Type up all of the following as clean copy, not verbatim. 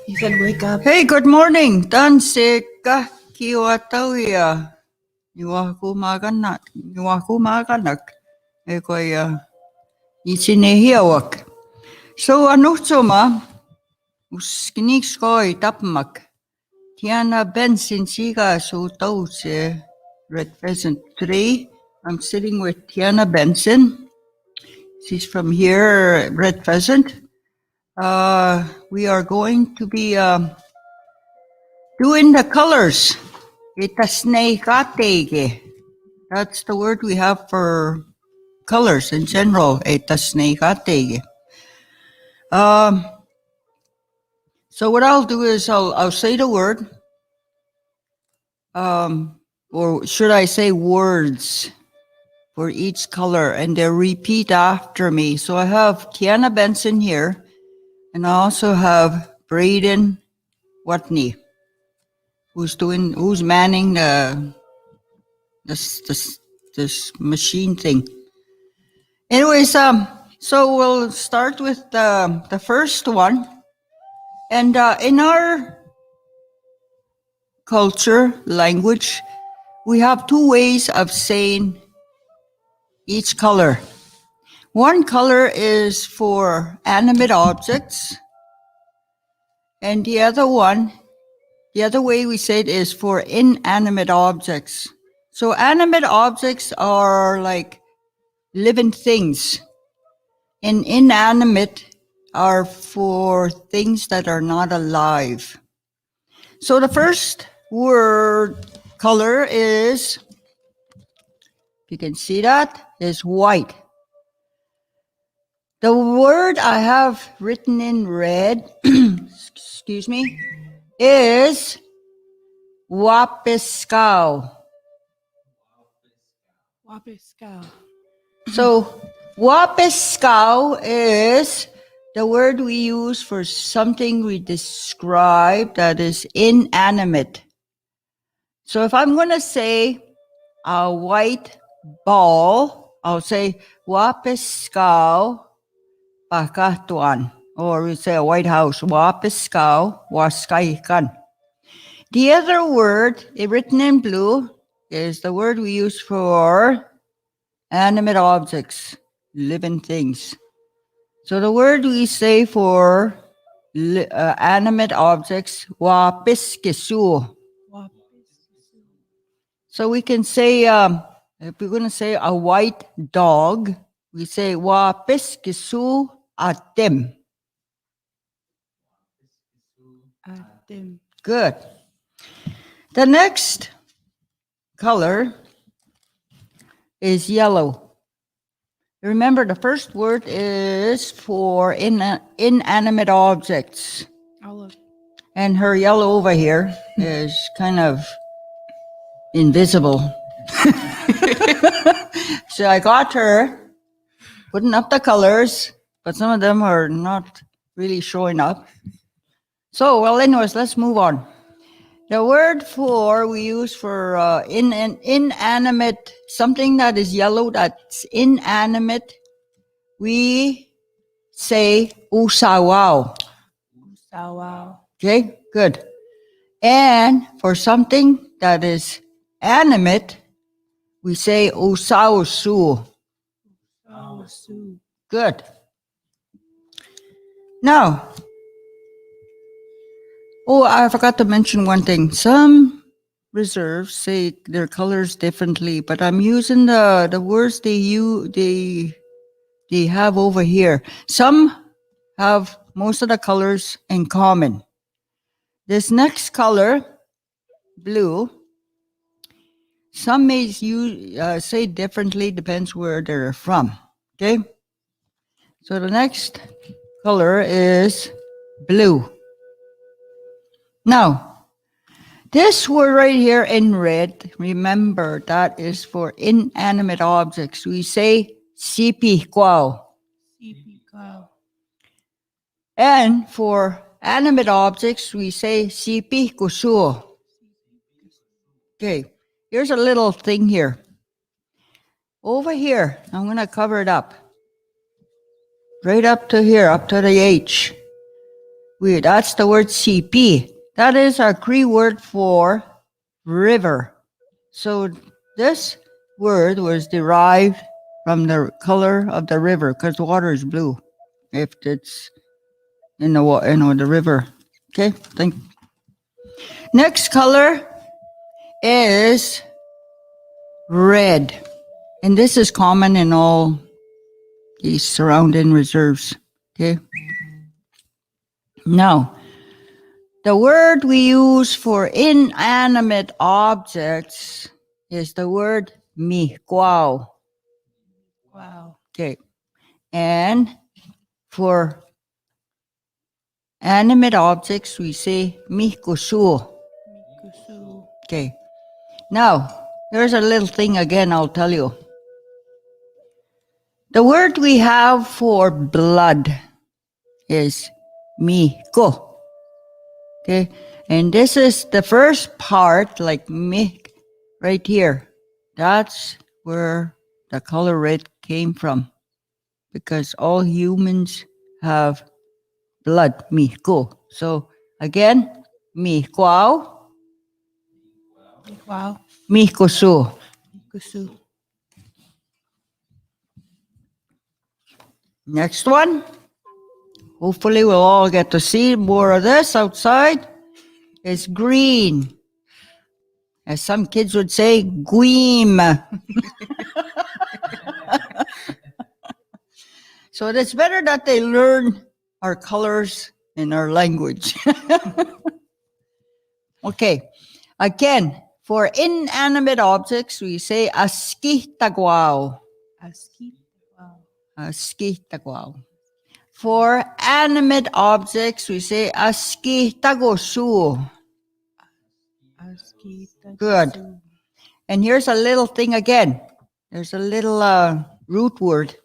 He said, wake up. Hey, good morning. Tanseka kiwatauia. Niwakumaganak. Ekoya itsinehiawak. So anutsoma uskiniskoi tapmak. Tiana Benson siga so tause Red Pheasant. Today I'm sitting with Tiana Benson. She's from here, Red Pheasant. We are going to be doing the colors. Ehtasinasteki. That's the word we have for colors in general. Ehtasinasteki. So what I'll do is I'll say the word, or should I say words for each color, and they repeat after me. So I have Tiana Benson here, and I also have Braden Watney, who's manning this machine thing. Anyways, so we'll start with the first one, and in our culture, language, we have two ways of saying each color. One color is for animate objects, and the other way we say it is for inanimate objects. So animate objects are like living things, and inanimate are for things that are not alive. So the first word color is, if you can see that, is white. The word I have written in red, excuse me, is wapiskau. Wapiskau. So wapiskau is the word we use for something we describe that is inanimate. So if I'm going to say a white ball, I'll say wapiskau pakatuan. Or we say a white house, wapiskau waskaikan. The other word, written in blue, is the word we use for animate objects, living things. So the word we say for animate objects, wapiskisu. So we can say, if we're going to say a white dog, we say wapiskisu atim. Good. The next color is yellow. Remember, the first word is for inanimate objects. Olive. And her yellow over here is kind of invisible. So I got her putting up the colors, but some of them are not really showing up. So, well, anyways, let's move on. The word we use for inanimate, something that is yellow, that's inanimate, we say usawao. Wow. Okay, good. And for something that is animate, we say usausu. Good. Now, I forgot to mention one thing. Some reserves say their colors differently, but I'm using the words they have over here. Some have most of the colors in common. This next color, blue, some may say differently, depends where they're from. Okay? So the next color is blue. Now, this word right here in red, remember that is for inanimate objects. We say sipi kwao. And for animate objects, we say sipi kusuo. Okay, here's a little thing here. Over here, I'm going to cover it up. Right up to here, up to the H. That's the word CP. That is our Cree word for river. So this word was derived from the color of the river, because the water is blue if it's in the river. Okay, next color is red. And this is common in all these surrounding reserves. Okay. Now, the word we use for inanimate objects is the word mikwao. Wow. Okay. And for animate objects, we say mikusu. Okay. Now, there's a little thing again I'll tell you. The word we have for blood is miko. Okay, and this is the first part, like mik, right here. That's where the color red came from, because all humans have blood, miko. So again, mikwao, Wow. mikosu. Next one. Hopefully we'll all get to see more of this outside. It's green. As some kids would say, gleam. So it's better that they learn our colors in our language. Okay. Again, for inanimate objects, we say askitagwao. Askitagwao. For animate objects, we say askitagosu. Good. And here's a little thing again. There's a little root word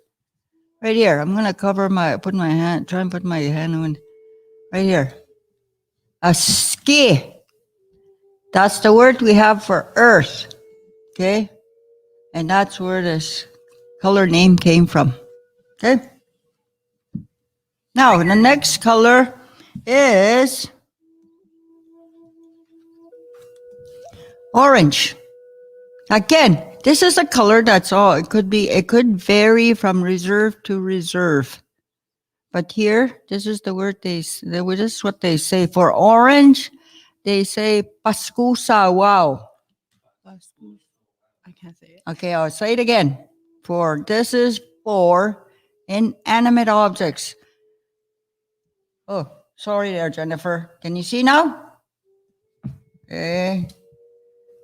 right here. I'm gonna try and put my hand on right here. Aski. That's the word we have for earth. Okay? And that's where this color name came from. Okay? Now, the next color is orange. Again, this is a color that's all. It could vary from reserve to reserve. But here, this is the word this is what they say. For orange, they say paskusa wow. I can't say it. Okay, I'll say it again. For this is for inanimate objects. Oh, sorry there, Jennifer. Can you see now? Okay.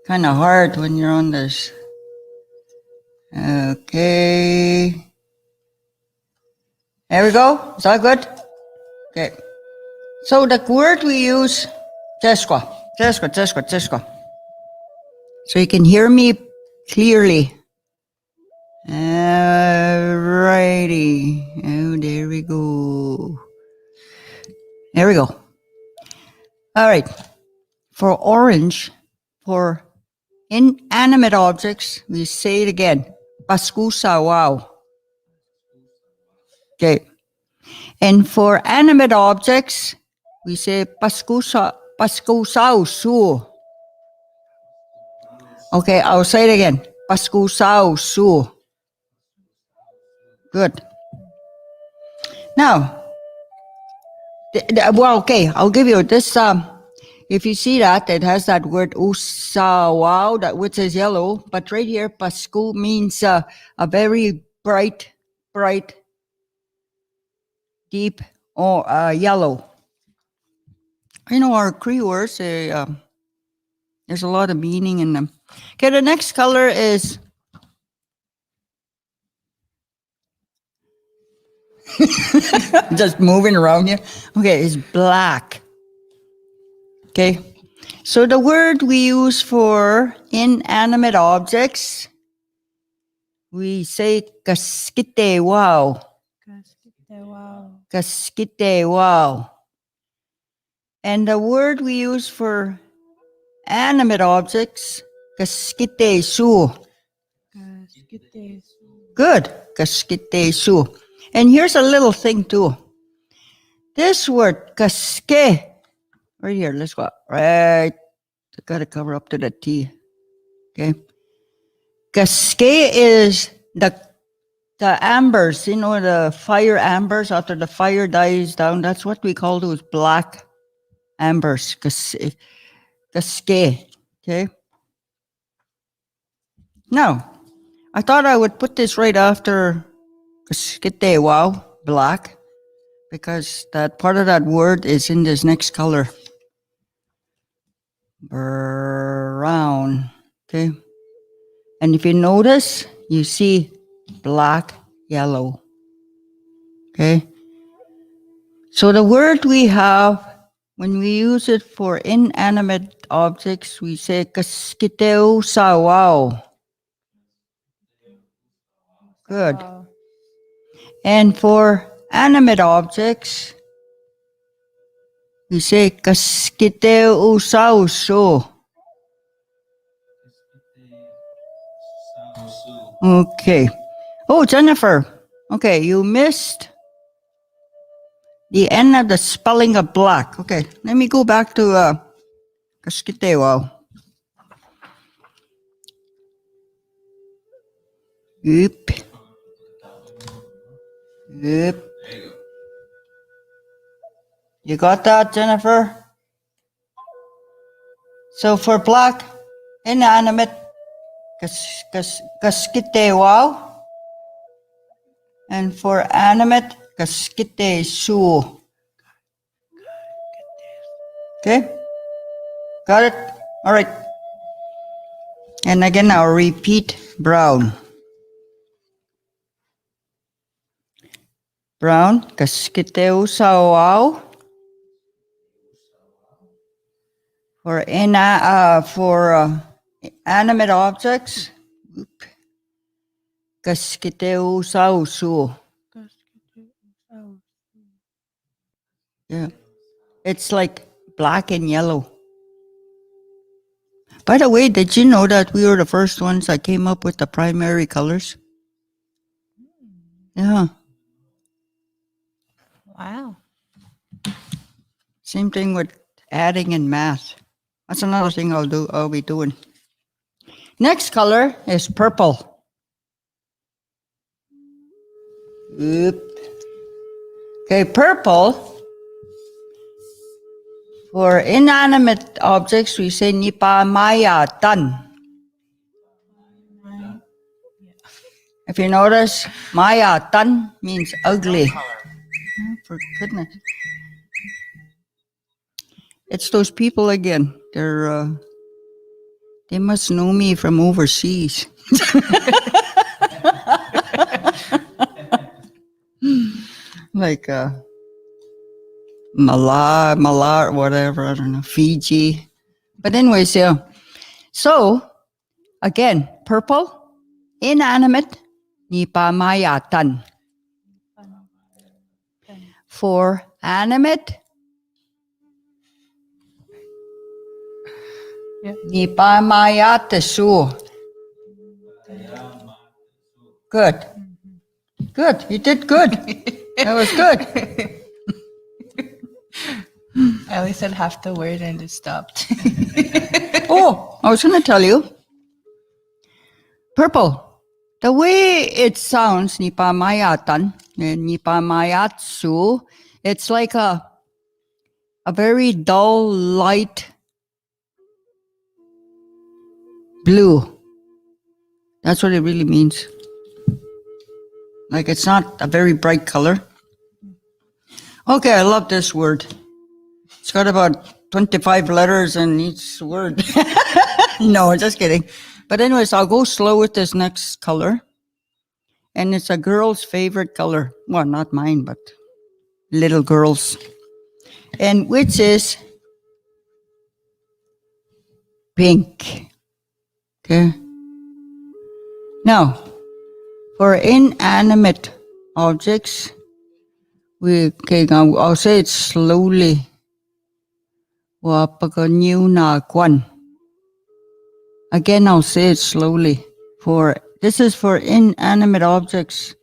Kind of hard when you're on this. Okay. There we go. Is that good? Okay. So the word we use, Tesco. So you can hear me clearly. Alrighty. Oh, there we go. There we go. All right. For orange, for inanimate objects, we say it again. Paskusa wow. Okay. And for animate objects, we say paskusausu. Okay, I'll say it again. Paskusausu. Good. Now, well, okay, I'll give you this. If you see that, it has that word usawao, that which is yellow. But right here, pasku means a very bright, deep, or yellow. You know, our Cree words, there's a lot of meaning in them. Okay, the next color is just moving around here. Okay, it's black. Okay, so the word we use for inanimate objects, we say kaskite wow. Wow. Kaskite wow. And the word we use for animate objects, kaskite su. Good, kaskite su. And here's a little thing too. This word, kaske, right here, let's go. Right, I gotta cover up to the T. Okay. Kaske is the ambers, you know, the fire ambers after the fire dies down. That's what we call those black ambers. Kaske. Okay. Now, I thought I would put this right after kaskite wow, black, because that part of that word is in this next color. Brown. Okay. And if you notice, you see black, yellow. Okay. So the word we have, when we use it for inanimate objects, we say kaskiteu sawao. Good. Wow. And for animate objects, we say kaskiteu usauso. Okay. Oh, Jennifer. Okay, you missed the end of the spelling of black. Okay, let me go back to kaskiteu. Yep. Yep. You got that, Jennifer? So for black, inanimate, kaskite wow. And for animate, kaskite su. Okay? Got it? All right. And again, I'll repeat brown. Brown, kaskite wow. For animate objects, kaskiteu sausu. Yeah, it's like black and yellow. By the way, did you know that we were the first ones that came up with the primary colors? Yeah. Wow. Same thing with adding and math. That's another thing I'll be doing. Next color is purple. Oop. Okay, purple. For inanimate objects, we say Nehiyawetan. If you notice, Nehiyawetan means ugly. Oh, for goodness. It's those people again. They must know me from overseas. Like Malar, whatever, I don't know, Fiji. But anyways, yeah. So, again, purple, inanimate, Nehiyawetan. For animate, Nehiyawetan. Good. Good. You did good. That was good. I only said half the word and it stopped. Oh, I was going to tell you. Purple. The way it sounds, Nehiyawetan, Nehiyawetan, it's like a very dull, light blue. That's what it really means. Like it's not a very bright color. Okay, I love this word. It's got about 25 letters in each word. No, just kidding. But anyways, I'll go slow with this next color. And it's a girl's favorite color. Well, not mine, but little girls. And which is pink. Okay. Now, for inanimate objects, I'll say it slowly. Again, I'll say it slowly. This is for inanimate objects.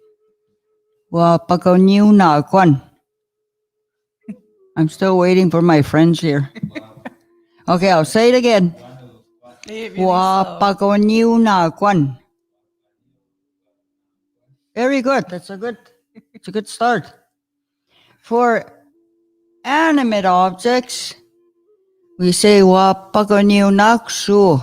I'm still waiting for my friends here. Okay, I'll say it again. Say it really slow. Very good. It's a good start. For animate objects, we say Wapagoniunaksu.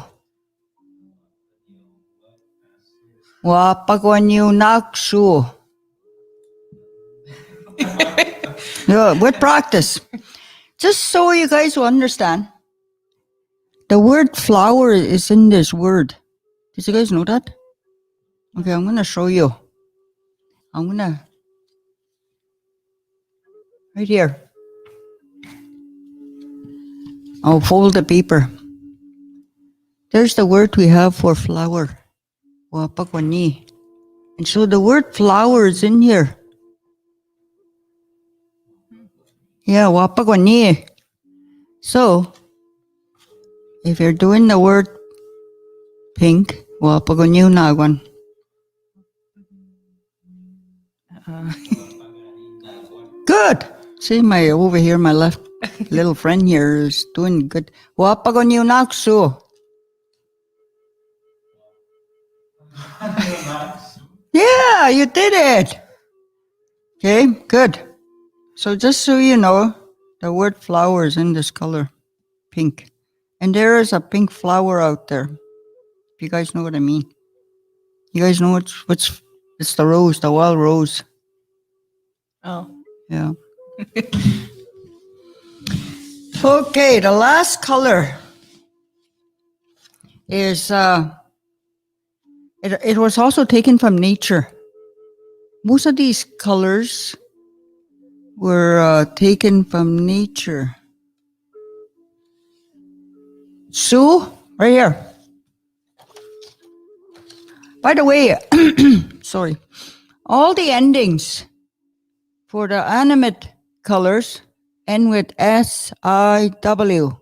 Yeah, with practice. Just so you guys will understand. The word flower is in this word. Did you guys know that? Okay, I'm going to show you. Right here. I'll fold the paper. There's the word we have for flower. Wapagwani. And so the word flower is in here. Yeah, wapagwani. So, if you're doing the word pink, wapagwani. Good. See, my left little friend here is doing good. Wapagoniunaksu. Yeah, you did it. Okay, good. So just so you know, the word flower is in this color, pink. And there is a pink flower out there. If you guys know what I mean. You guys know it's the rose, the wild rose. Oh. Yeah. Okay, the last color is it was also taken from nature. Most of these colors were taken from nature. Sue, right here. By the way, sorry, all the endings for the animate colors end with S-I-W.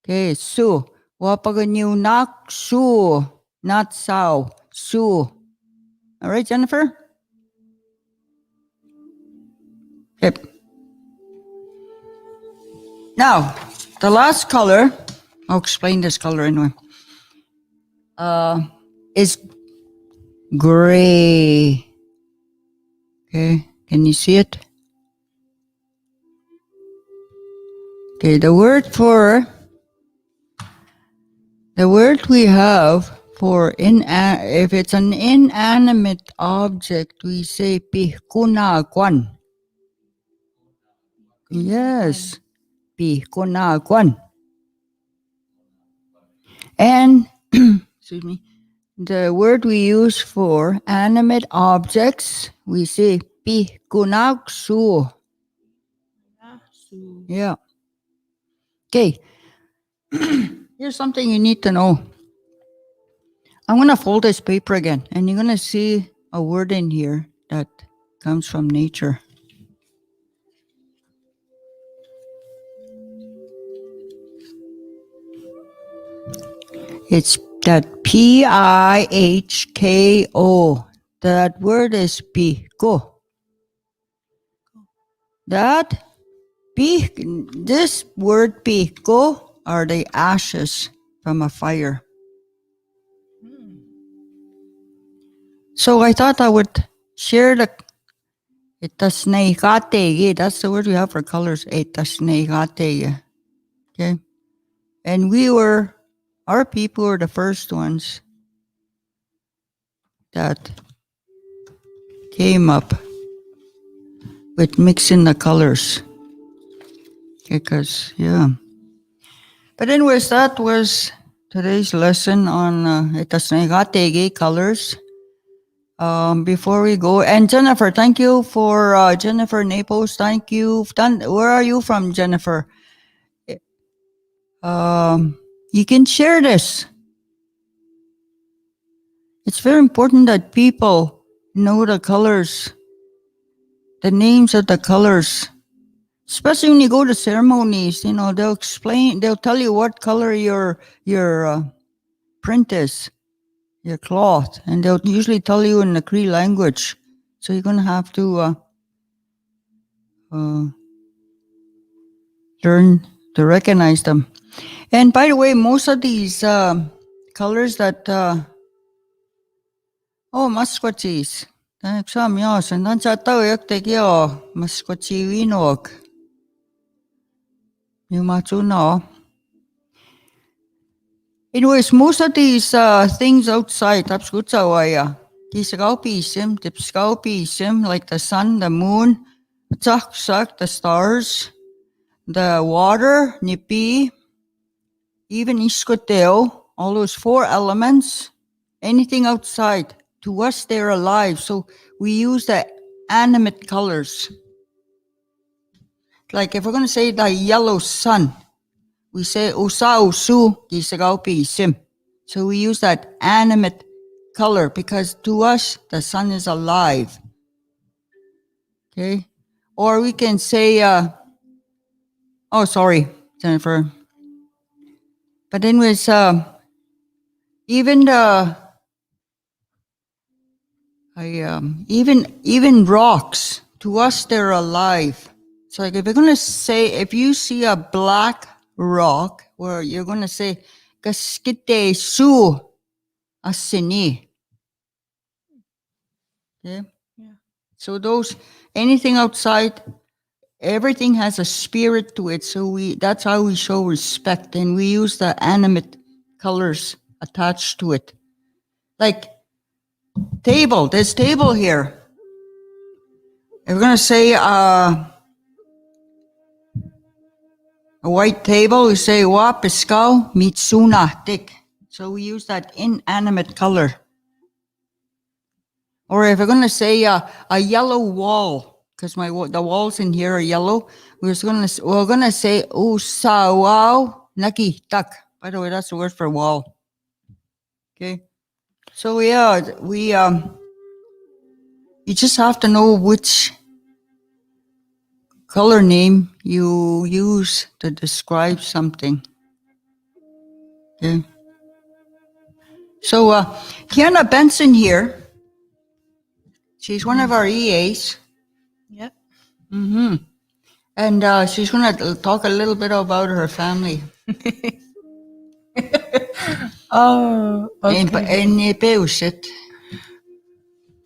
Okay, Sue. Wapagoniunaksu, not Sao. Sue. All right, Jennifer? Okay. Now, the last color, I'll explain this color anyway, is gray. Okay, Can you see it? Okay, the word we have for if it's an inanimate object, we say pihkunakwan. Yes, pihkunakwan. And excuse me, the word we use for animate objects, we say pihkunaksu. Yeah. Okay. Here's something you need to know. I'm going to fold this paper again, and you're going to see a word in here that comes from nature. It's that P-I-H-K-O. That word is pihko. This word pihko are the ashes from a fire. So I thought I would share the Ehtasinasteki. That's the word we have for colors. Ehtasinasteki. Okay. And our people were the first ones that came up with mixing the colors. Because, yeah. But anyways, that was today's lesson on Ehtasinasteki colors. Before we go, and Jennifer, thank you for Jennifer Naples. Thank you. Where are you from, Jennifer? You can share this. It's very important that people know the colors, the names of the colors. Especially when you go to ceremonies, they'll tell you what color your print is, your cloth, and they'll usually tell you in the Cree language. So you're going to have to learn to recognize them. And by the way, most of these colors that Musquatchees. Sam yos, and that's a tau yak te kio Musquatchee winok. You machu no. Anyways, most of these things outside, tapskutawaya, tipskaupi like the sun, the moon, the stars, the water, nipi, even iskoteo, all those 4 elements, anything outside, to us they're alive. So we use the animate colors. Like if we're going to say the yellow sun, we say usu gisagaupi sim. So we use that animate color because to us the sun is alive. Okay? Or we can say sorry, Jennifer. But anyways, even rocks, to us they're alive. So like if you see a black rock, where you're gonna say kaskite su asini. Okay? Yeah. So anything outside, everything has a spirit to it. So that's how we show respect, and we use the animate colors attached to it. Like there's table here. If we're gonna say a white table, we say wa piscau mitsuna tik. So we use that inanimate color. Or if we're gonna say a yellow wall, because the walls in here are yellow, we're gonna say usawau naki tak. By the way, that's the word for wall. Okay. So yeah, you just have to know which color name you use to describe something. Okay. So Kiana Benson here, she's one of our EAs. Yep. Mm-hmm. And she's going to talk a little bit about her family. Oh, okay.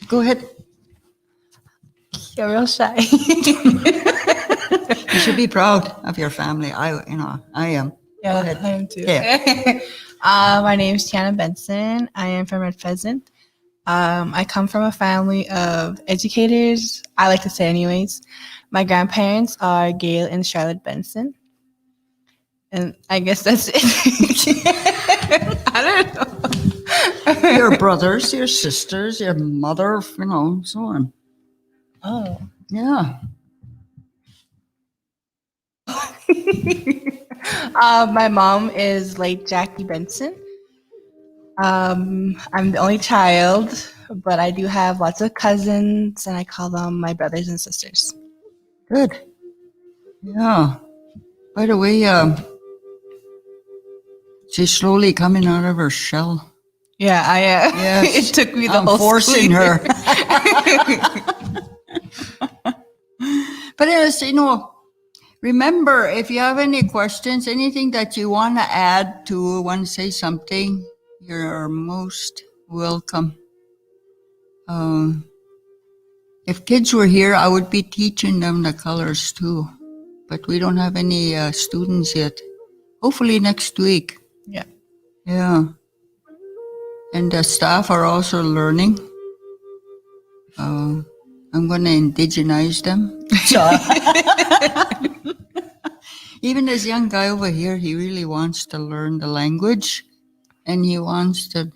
Go ahead. You're real shy. You should be proud of your family. I am. Yeah, ahead. I am too. Yeah. My name is Tiana Benson. I am from Red Pheasant. I come from a family of educators. I like to say, anyways. My grandparents are Gail and Charlotte Benson. And I guess that's it. I don't know. Your brothers, your sisters, your mother, so on. Oh. Yeah. My mom is late Jackie Benson. I'm the only child, but I do have lots of cousins, and I call them my brothers and sisters. Good. Yeah. By the way, she's slowly coming out of her shell. Yeah, I am. Yes. It took me the I'm whole forcing school her. year. But remember, if you have any questions, anything that you want to add to, want to say something, you're most welcome. If kids were here, I would be teaching them the colors too. But we don't have any students yet. Hopefully next week. Yeah. Yeah. And the staff are also learning. I'm going to indigenize them. Even this young guy over here, he really wants to learn the language, and he wants to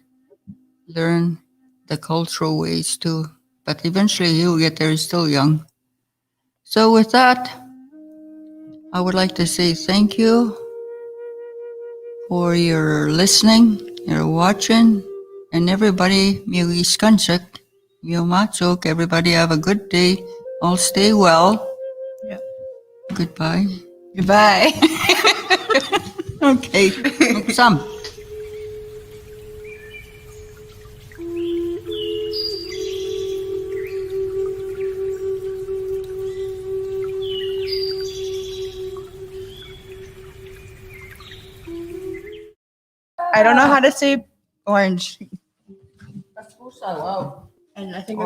learn the cultural ways too. But eventually he'll get there. He's still young. So with that, I would like to say thank you for your listening, your watching, and everybody, miwiskansak, miumatsok, everybody have a good day. All stay well. Yeah. Goodbye. Goodbye. Okay. Some. I don't know how to say orange. That's so wow. And I think